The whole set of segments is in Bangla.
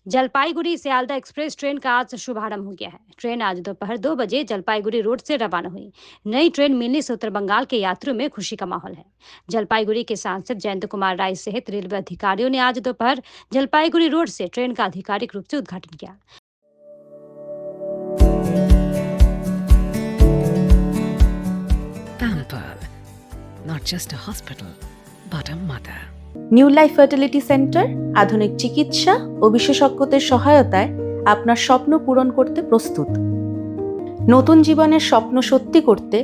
जलपाईगुड़ी सियालदह एक्सप्रेस ट्रेन का आज शुभारंभ हो गया है। ट्रेन आज दोपहर 2 बजे जलपाईगुड़ी रोड से रवाना हुई। नई ट्रेन मिलने से उत्तर बंगाल के यात्रियों में खुशी का माहौल है। जलपाईगुड़ी के सांसद जयंत कुमार राय सहित रेलवे अधिकारियों ने आज दोपहर जलपाईगुड़ी रोड से ट्रेन का आधिकारिक रूप से उद्घाटन किया। Pampered, not just a hospital, but a mother. New life fertility centre আধুনিক চিকিৎসা ও বিশেষজ্ঞদের সহায়তায় আপনার স্বপ্ন পূরণ করতে প্রস্তুত। নতুন জীবনের স্বপ্ন সত্যি করতে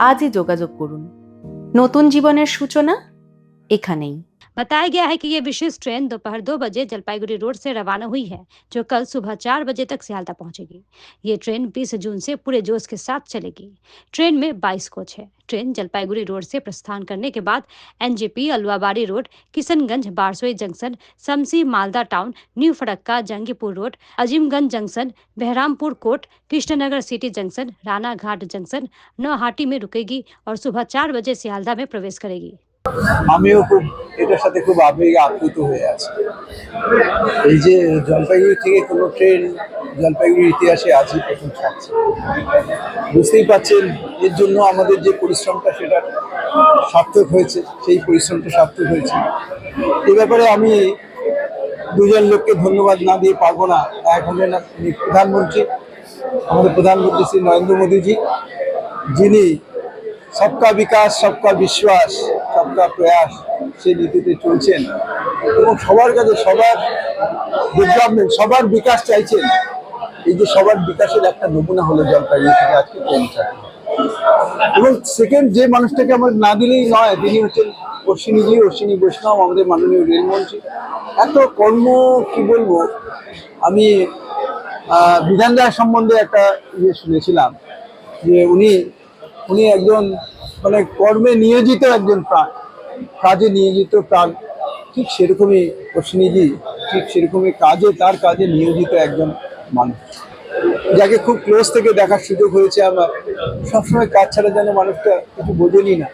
আজই যোগাযোগ করুন। নতুন জীবনের সূচনা এখানেই। बताया गया है कि ये विशेष ट्रेन दोपहर 2 बजे जलपाईगुड़ी रोड से रवाना हुई है, जो कल सुबह 4 बजे तक सियालदह पहुंचेगी। ये ट्रेन 20 जून से पूरे जोश के साथ चलेगी। ट्रेन में 22 कोच है। ट्रेन जलपाईगुड़ी रोड से प्रस्थान करने के बाद NJP, Aluabari road, Kishanganj, Barsoi junction, Samsi, Malda town, new Farakka, Jangipur road, Azimganj junction, Baharampur court, Krishnanagar city junction, Ranaghat junction, Naihati में रुकेगी और सुबह 4 बजे सियालदह में प्रवेश करेगी। আমিও খুব এটার সাথে খুব আবেগে আপ্লুত হয়ে আছি। এই যে জলপাইগুড়ি থেকে কোনো ট্রেন জলপাইগুড়ির ইতিহাসে আজই প্রথম ছাড়ছে। বুঝতেই পারছেন এর জন্য আমাদের যে পরিশ্রমটা সেটা সার্থক হয়েছে, সেই পরিশ্রমটা সার্থক হয়েছে। এ ব্যাপারে আমি দুজন লোককে ধন্যবাদ না দিয়ে পারবো না। এক হলেন প্রধানমন্ত্রী, আমাদের প্রধানমন্ত্রী শ্রী নরেন্দ্র মোদীজি, যিনি सबका विकास सबका विश्वास सबका प्रयास সেই নীতিতে চলছেন এবং সবার কাছে সবার ডেভেলপমেন্ট সবার বিকাশ চাইছেন। এই যে সবার বিকাশের একটা নমুনা হলো জলপাইগুড়ি থেকে আজকে ট্রেন ছাড়া। এবং সেকেন্ড যে মানুষটাকে আমার না দিলেই নয়, তিনি হচ্ছেন অশ্বিনী বৈষ্ণব, আমাদের মাননীয় রেলমন্ত্রী। এত কর্ম কি বলবো, আমি বিধান রায় সম্বন্ধে একটা শুনেছিলাম যে উনি একজন মানে কর্মে নিয়োজিত একজন প্রাণ, কাজে নিয়োজিত প্রাণ। ঠিক সেরকমই অশ্বিনীজি, ঠিক সেরকমই তার কাজে নিয়োজিত একজন মানুষ, যাকে খুব ক্লোজ থেকে দেখার সুযোগ হয়েছে আমার। সবসময় কাজ ছাড়া যেন মানুষটা কিছু বোঝেনি না,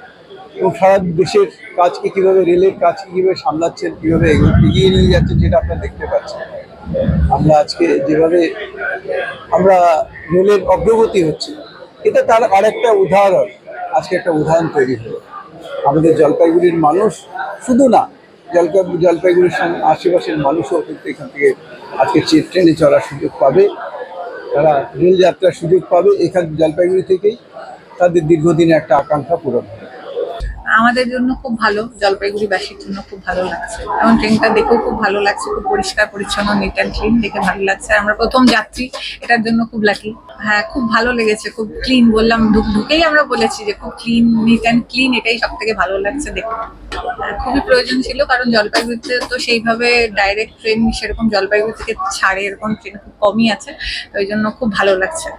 এবং সারা দেশের কাজকে কীভাবে, রেলের কাজকে কীভাবে সামলাচ্ছেন, কীভাবে এগিয়ে নিয়ে যাচ্ছেন, যেটা আপনারা দেখতে পাচ্ছেন। আমরা আজকে যেভাবে আমরা রেলের অগ্রগতি হচ্ছে, এটা তার আরেকটা উদাহরণ। আজকে একটা উদাহরণ তৈরি হলো। আমাদের জলপাইগুড়ির মানুষ শুধু না, জলপাইগুড়ির আশেপাশের মানুষও কিন্তু এখান থেকে আজকে ট্রেনে চড়ার সুযোগ পাবে, তারা রেল যাত্রার সুযোগ পাবে। এখান জলপাইগুড়ি থেকেই তাদের দীর্ঘদিনের একটা আকাঙ্ক্ষা পূরণ হবে। আমাদের জন্য খুব ভালো, জলপাইগুড়িবাসীর জন্য খুব ভালো লাগছে। এবং ট্রেনটা দেখেও খুব ভালো লাগছে, খুব পরিষ্কার পরিচ্ছন্ন, নিট অ্যান্ড ক্লিন, দেখে ভালো লাগছে। আমরা প্রথম যাত্রী, এটার জন্য খুব লাকি। হ্যাঁ, খুব ভালো লেগেছে, খুব ক্লিন। বললাম ঢুকেই আমরা বলেছি যে খুব ক্লিন, নিট অ্যান্ড ক্লিন, এটাই সব থেকে ভালো লাগছে দেখে। খুবই প্রয়োজন ছিল, কারণ জলপাইগুড়িতে তো সেইভাবে ডাইরেক্ট ট্রেন সেরকম জলপাইগুড়ি থেকে ছাড়ে এরকম ট্রেন খুব কমই আছে, তো ওই জন্য খুব ভালো লাগছে।